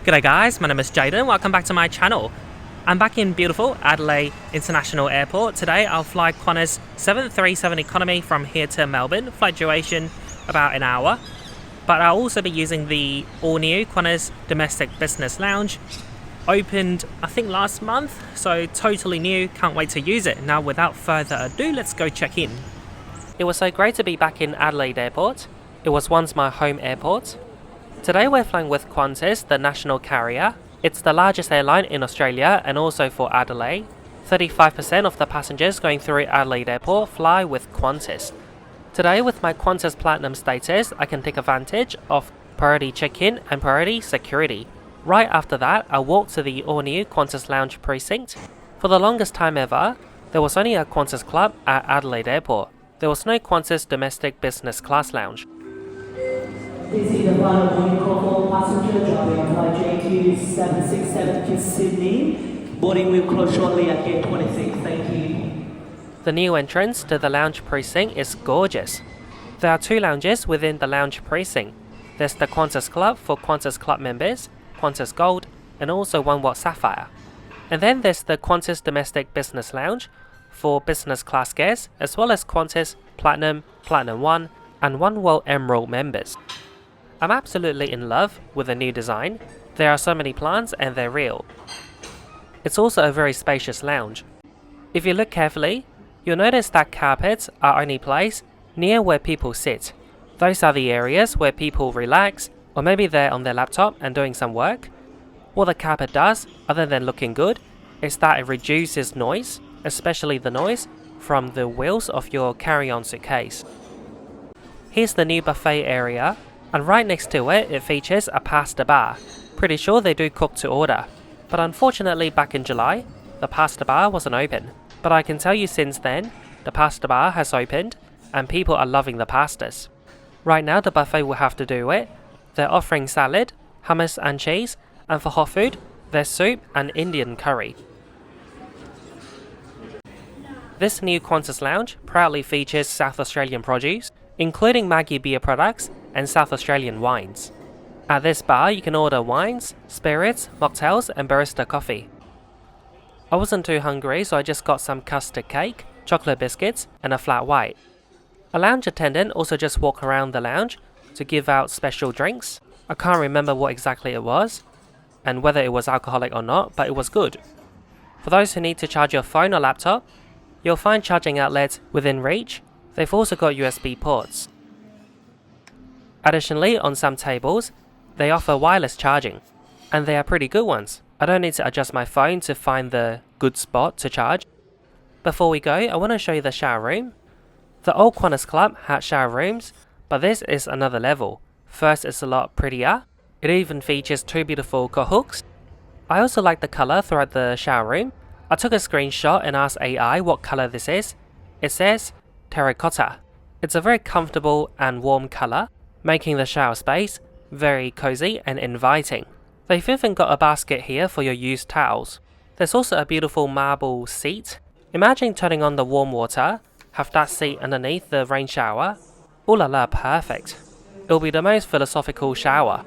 G'day guys, my name is Jaden, welcome back to my channel. I'm back in beautiful Adelaide International Airport. Today I'll fly Qantas 737 Economy from here to Melbourne, flight duration about an hour. But I'll also be using the all-new Qantas Domestic Business Lounge. Opened I think last month, so totally new, can't wait to use it. Now without further ado, let's go check in. It was so great to be back in Adelaide Airport. It was once my home airport. Today we're flying with Qantas, the national carrier. It's the largest airline in Australia and also for Adelaide. 35% of the passengers going through Adelaide Airport fly with Qantas. Today with my Qantas Platinum status, I can take advantage of priority check-in and priority security. Right after that, I walked to the all-new Qantas Lounge precinct. For the longest time ever, there was only a Qantas club at Adelaide Airport. There was no Qantas Domestic Business Class Lounge. This is the final boarding call for passenger traveling flight JQ767 to Sydney. Boarding will close shortly at gate 26. Thank you. The new entrance to the lounge precinct is gorgeous. There are two lounges within the lounge precinct. There's the Qantas Club for Qantas Club members, Qantas Gold, and also Oneworld Sapphire. And then there's the Qantas Domestic Business Lounge for business class guests, as well as Qantas Platinum, Platinum 1, and Oneworld Emerald members. I'm absolutely in love with the new design. There are so many plants and they're real. It's also a very spacious lounge. If you look carefully, you'll notice that carpets are only placed near where people sit. Those are the areas where people relax, or maybe they're on their laptop and doing some work. What the carpet does, other than looking good, is that it reduces noise, especially the noise from the wheels of your carry-on suitcase. Here's the new buffet area, and right next to it, it features a pasta bar. Pretty sure they do cook to order, but unfortunately back in July, the pasta bar wasn't open. But I can tell you since then, the pasta bar has opened, and people are loving the pastas. Right now the buffet will have to do it. They're offering salad, hummus and cheese, and for hot food, there's soup and Indian curry. This new Qantas Lounge proudly features South Australian produce, including Maggie beer products and South Australian wines. At this bar you can order wines, spirits, mocktails and barista coffee. I wasn't too hungry, so I just got some custard cake, chocolate biscuits and a flat white. A lounge attendant also just walked around the lounge to give out special drinks. I can't remember what exactly it was and whether it was alcoholic or not, but it was good. For those who need to charge your phone or laptop, you'll find charging outlets within reach. They've also got USB ports. Additionally, on some tables, they offer wireless charging, and they are pretty good ones. I don't need to adjust my phone to find the good spot to charge. Before we go, I want to show you the shower room. The old Qantas Club had shower rooms, but this is another level. First, it's a lot prettier. It even features two beautiful coat hooks. I also like the color throughout the shower room. I took a screenshot and asked AI what color this is. It says terracotta. It's a very comfortable and warm color, making the shower space very cozy and inviting. They've even got a basket here for your used towels. There's also a beautiful marble seat. Imagine turning on the warm water, have that seat underneath the rain shower. Ooh la la, perfect. It'll be the most philosophical shower.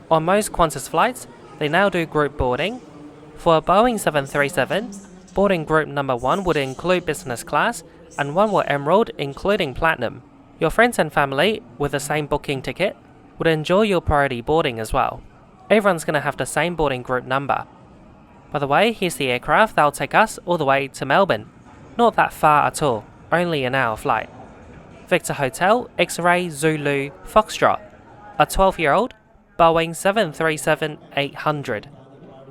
On most Qantas flights, they now do group boarding. For a Boeing 737, boarding group number 1 would include business class and Oneworld Emerald including Platinum. Your friends and family with the same booking ticket would enjoy your priority boarding as well. Everyone's going to have the same boarding group number. By the way, here's the aircraft that'll take us all the way to Melbourne. Not that far at all, only an hour flight. Victor Hotel, X-Ray, Zulu, Foxtrot. A 12-year-old Boeing 737-800.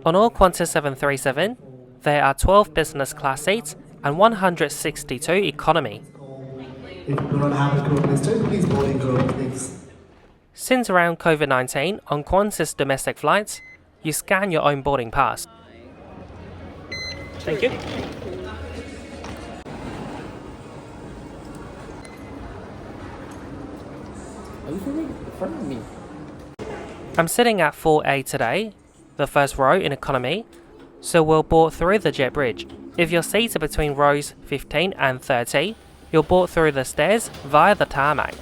On all Qantas 737, there are 12 business class seats and 162 economy. If you do not have a group listed, please board in group, please. Since around COVID-19, on Qantas domestic flights, you scan your own boarding pass. Thank you. Are you sitting in front of me? I'm sitting at 4A today, the first row in economy, so we'll board through the jet bridge. If your seats are between rows 15 and 30, you'll board through the stairs via the tarmac.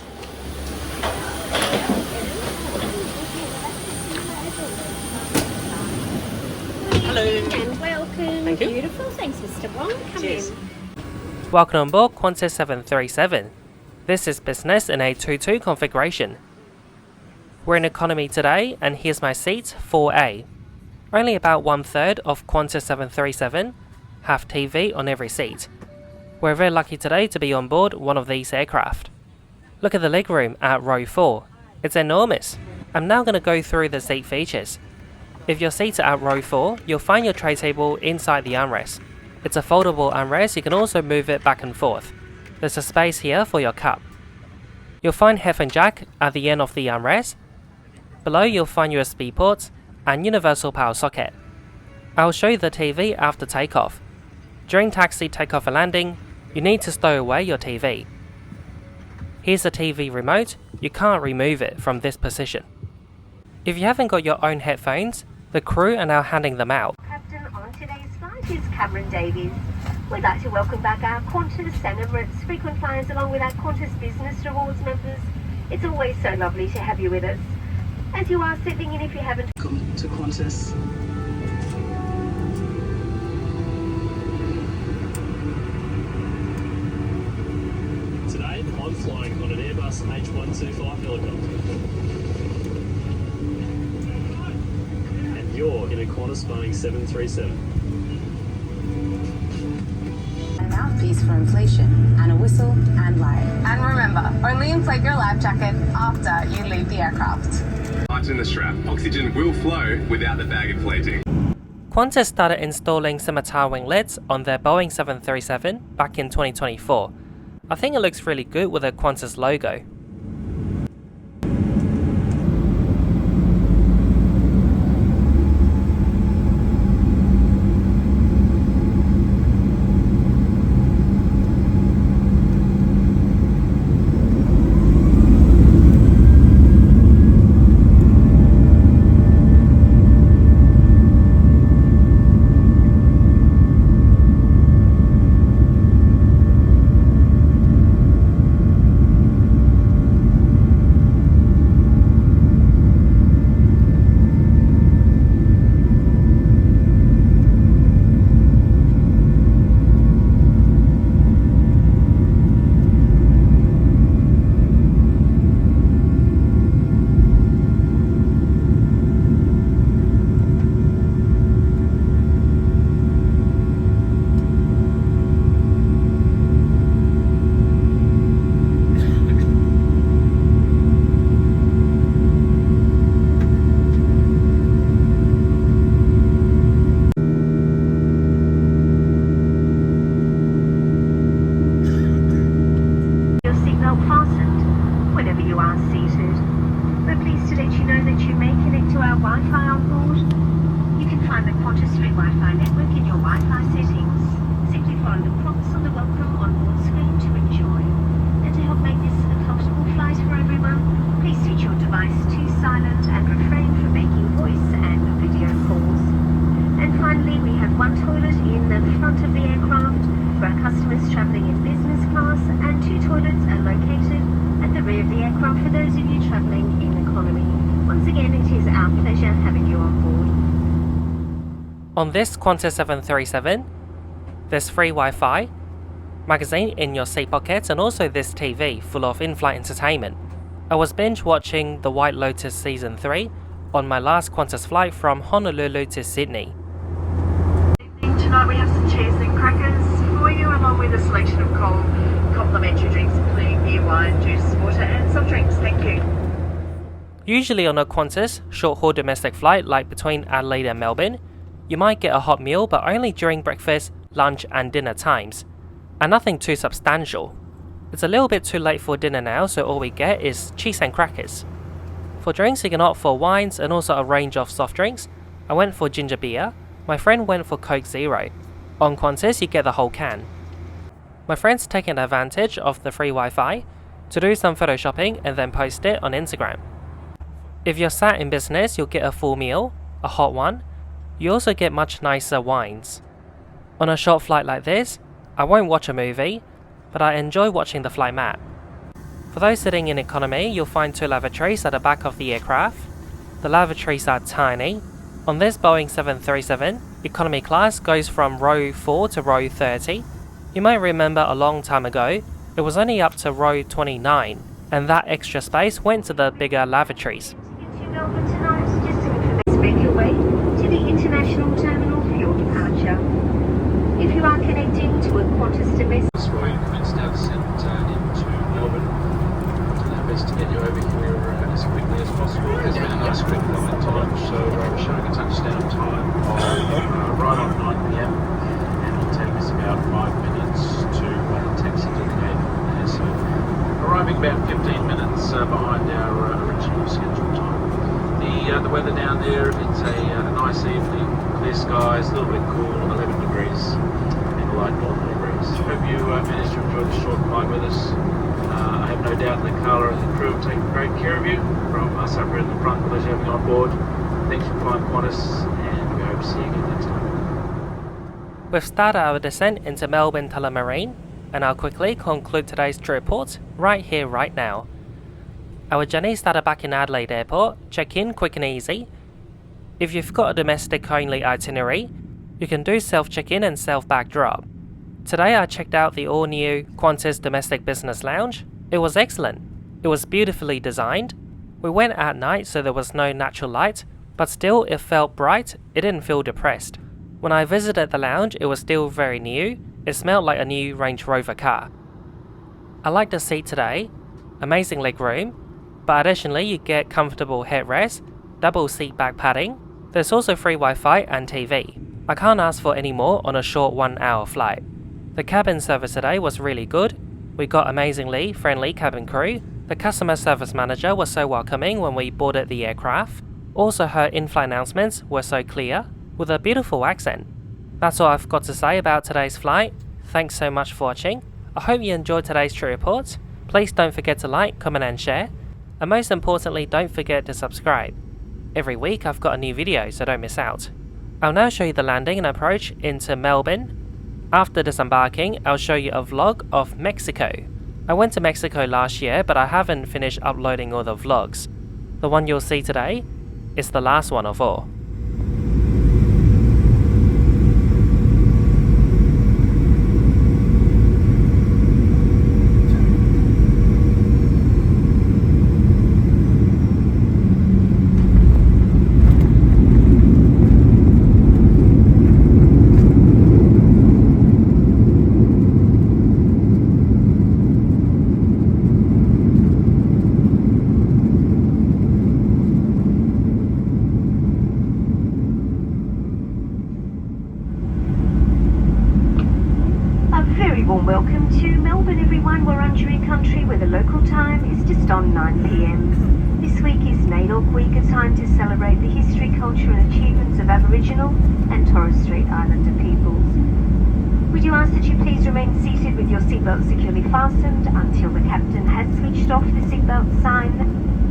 Hello. And welcome. Thank you. Beautiful. Thanks, Mr. Wong. Come in. Welcome on board Qantas 737. This is business in a 2-2 configuration. We're in economy today, and here's my seat 4A. Only about 1/3 of Qantas 737 have TV on every seat. We're very lucky today to be on board one of these aircraft. Look at the legroom at row 4. It's enormous. I'm now going to go through the seat features. If your seats are at row 4, you'll find your tray table inside the armrest. It's a foldable armrest, you can also move it back and forth. There's a space here for your cup. You'll find headphone jack at the end of the armrest. Below you'll find USB ports and universal power socket. I'll show you the TV after takeoff. During taxi takeoff and landing, you need to stow away your TV. Here's the TV remote, you can't remove it from this position. If you haven't got your own headphones, the crew are now handing them out. Captain on today's flight is Cameron Davies. We'd like to welcome back our Qantas and Emirates frequent flyers along with our Qantas Business Rewards members. It's always so lovely to have you with us. As you are settling in, if you haven't... Welcome to Qantas. Today, I'm flying on an Airbus H125 helicopter. And you're in a Qantas Boeing 737. A mouthpiece for inflation, and a whistle and light. And remember, only inflate your life jacket after you leave the aircraft. Tighten the strap. Oxygen will flow without the bag inflating. Qantas started installing scimitar wing lids on their Boeing 737 back in 2024. I think it looks really good with a Qantas logo. On this Qantas 737, there's free Wi-Fi, magazine in your seat pocket, and also this TV full of in-flight entertainment. I was binge watching The White Lotus Season 3 on my last Qantas flight from Honolulu to Sydney. Tonight we have some cheese and crackers for you, along with a selection of cold complimentary drinks including beer, wine, juice, water and soft drinks. Thank you. Usually on a Qantas short-haul domestic flight like between Adelaide and Melbourne, you might get a hot meal, but only during breakfast, lunch and dinner times, and nothing too substantial. It's a little bit too late for dinner now, so all we get is cheese and crackers. For drinks, you can opt for wines and also a range of soft drinks. I went for ginger beer, my friend went for Coke Zero. On Qantas, you get the whole can. My friend's taking advantage of the free Wi-Fi to do some photoshopping and then post it on Instagram. If you're sat in business, you'll get a full meal, a hot one. You also get much nicer wines. On a short flight like this, I won't watch a movie, but I enjoy watching the flight map. For those sitting in economy, you'll find 2 lavatories at the back of the aircraft. The lavatories are tiny. On this Boeing 737, economy class goes from row 4 to row 30. You might remember a long time ago, it was only up to row 29, and that extra space went to the bigger lavatories. Into Melbourne tonight, just some information. Make your way to the international terminal for your departure. If you are connecting to a Qantas domestic... This way, commence now descent into Melbourne. Do our best to get you over here as quickly as possible. There's been a nice quick flight time, so we're showing a touchdown time of right on 9 PM, and it'll take us about 5 minutes to taxi to the gate from there. So arriving about 15 minutes behind our original scheduled time. The weather down there, it's a nice evening, clear skies, a little bit cool, 11 degrees and a light northerly breeze. Hope you managed to enjoy the short flight with us. I have no doubt the Carla and the crew have taken great care of you. From us up here in the front, pleasure having you on board. Thanks for flying Qantas, and we hope to see you again next time. We've started our descent into Melbourne Tullamarine, and I'll quickly conclude today's trip report right here, right now. Our journey started back in Adelaide Airport, check-in quick and easy. If you've got a domestic-only itinerary, you can do self-check-in and self-bag drop. Today I checked out the all-new Qantas Domestic Business Lounge. It was excellent. It was beautifully designed. We went at night so there was no natural light, but still it felt bright, it didn't feel depressed. When I visited the lounge, it was still very new. It smelled like a new Range Rover car. I liked the seat today, amazing leg room, but additionally you get comfortable headrest, double seat back padding. There's also free Wi-Fi and TV. I can't ask for any more on a short 1-hour flight. The cabin service today was really good. We got amazingly friendly cabin crew. The customer service manager was so welcoming when we boarded the aircraft. Also her in-flight announcements were so clear, with a beautiful accent. That's all I've got to say about today's flight. Thanks so much for watching. I hope you enjoyed today's trip report. Please don't forget to like, comment and share. And most importantly, don't forget to subscribe. Every week I've got a new video, so don't miss out. I'll now show you the landing and approach into Melbourne. After disembarking, I'll show you a vlog of Mexico. I went to Mexico last year, but I haven't finished uploading all the vlogs. The one you'll see today is the last one of all. Welcome to Melbourne, everyone. We're under in country where the local time is just on 9 PM. This week is NAIDOC Week, a time to celebrate the history, culture and achievements of Aboriginal and Torres Strait Islander peoples. We do ask that you please remain seated with your seatbelt securely fastened until the captain has switched off the seatbelt sign,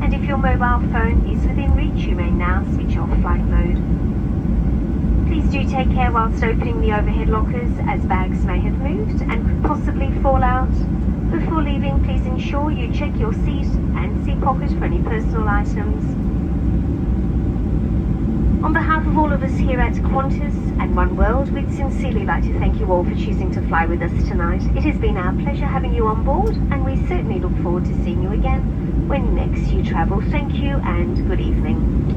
and if your mobile phone is within reach, you may now switch off flight mode. Please do take care whilst opening the overhead lockers, as bags may have moved and could possibly fall out. Before leaving, please ensure you check your seat and seat pocket for any personal items. On behalf of all of us here at Qantas and One World, we'd sincerely like to thank you all for choosing to fly with us tonight. It has been our pleasure having you on board, and we certainly look forward to seeing you again when next you travel. Thank you and good evening.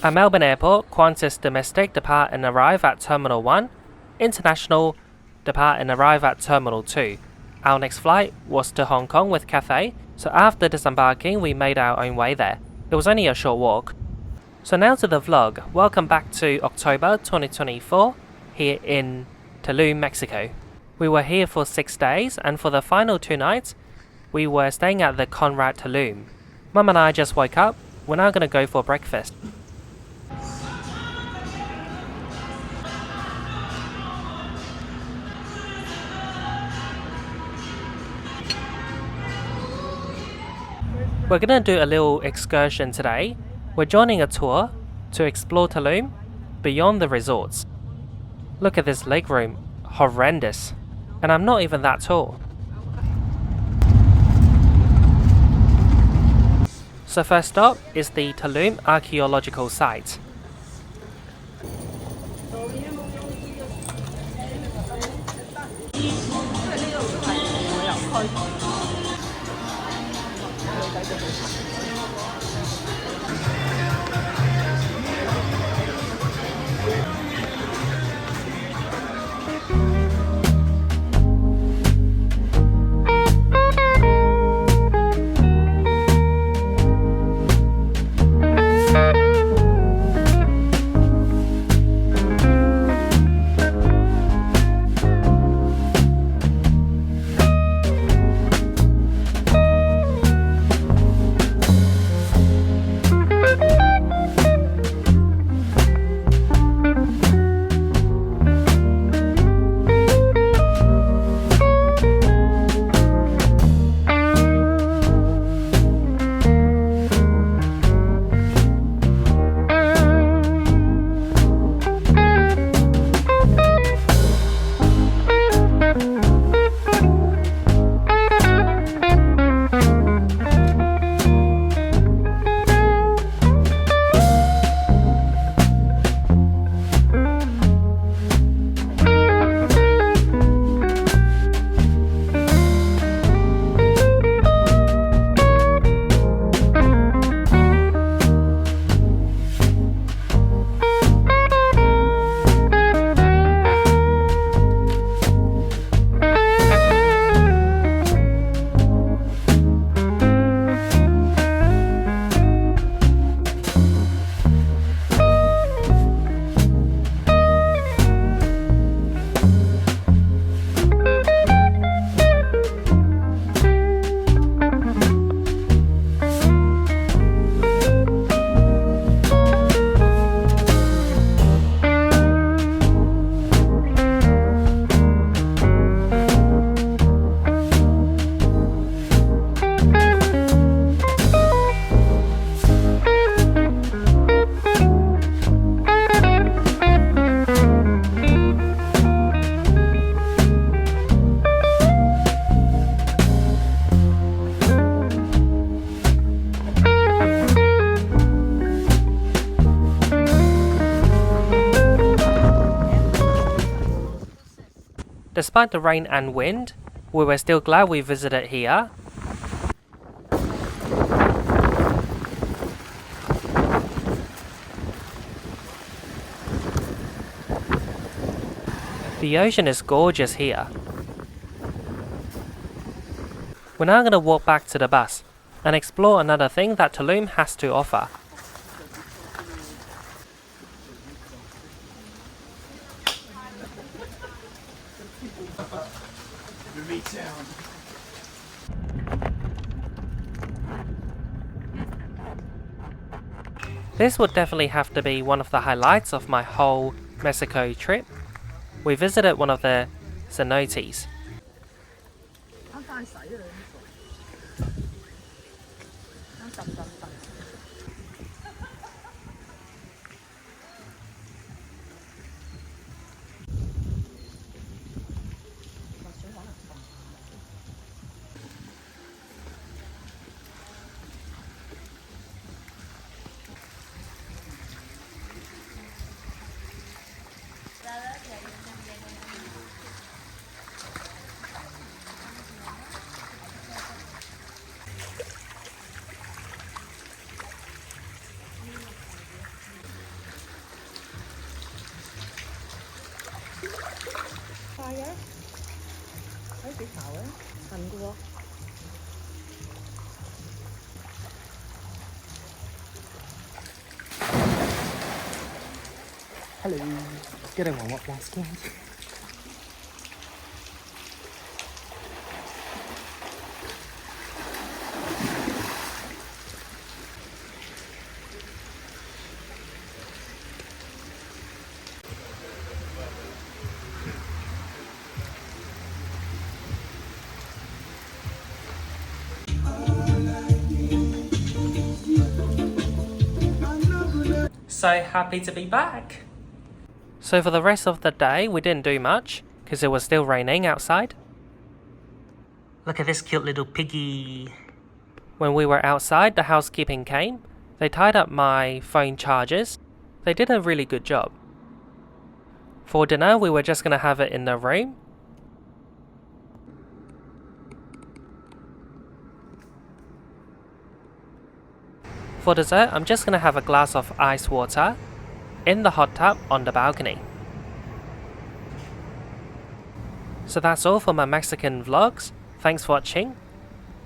At Melbourne Airport, Qantas Domestic depart and arrive at Terminal 1, International depart and arrive at Terminal 2. Our next flight was to Hong Kong with Cathay, so after disembarking we made our own way there. It was only a short walk. So now to the vlog. Welcome back to October 2024 here in Tulum, Mexico. We were here for 6 days, and for the final 2 nights we were staying at the Conrad Tulum. Mum and I just woke up. We're now going to go for breakfast. We're gonna do a little excursion today. We're joining a tour to explore Tulum beyond the resorts. Look at this legroom, horrendous. And I'm not even that tall. So first stop is the Tulum archaeological site. Despite the rain and wind, we were still glad we visited here. The ocean is gorgeous here. We're now going to walk back to the bus and explore another thing that Tulum has to offer. This would definitely have to be one of the highlights of my whole Mexico trip. We visited one of the cenotes. Hello. Cái đây một last one. So happy to be back! So for the rest of the day, we didn't do much, because it was still raining outside. Look at this cute little piggy! When we were outside, the housekeeping came. They tied up my phone chargers. They did a really good job. For dinner, we were just gonna have it in the room. For dessert, I'm just gonna have a glass of ice water in the hot tub on the balcony. So that's all for my Mexican vlogs. Thanks for watching.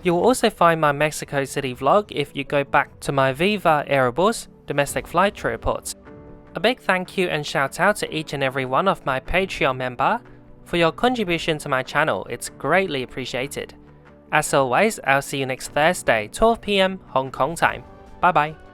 You will also find my Mexico City vlog if you go back to my Viva Aerobus domestic flight trip reports. A big thank you and shout out to each and every one of my Patreon member for your contribution to my channel. It's greatly appreciated. As always, I'll see you next Thursday, 12 PM Hong Kong time. Bye bye.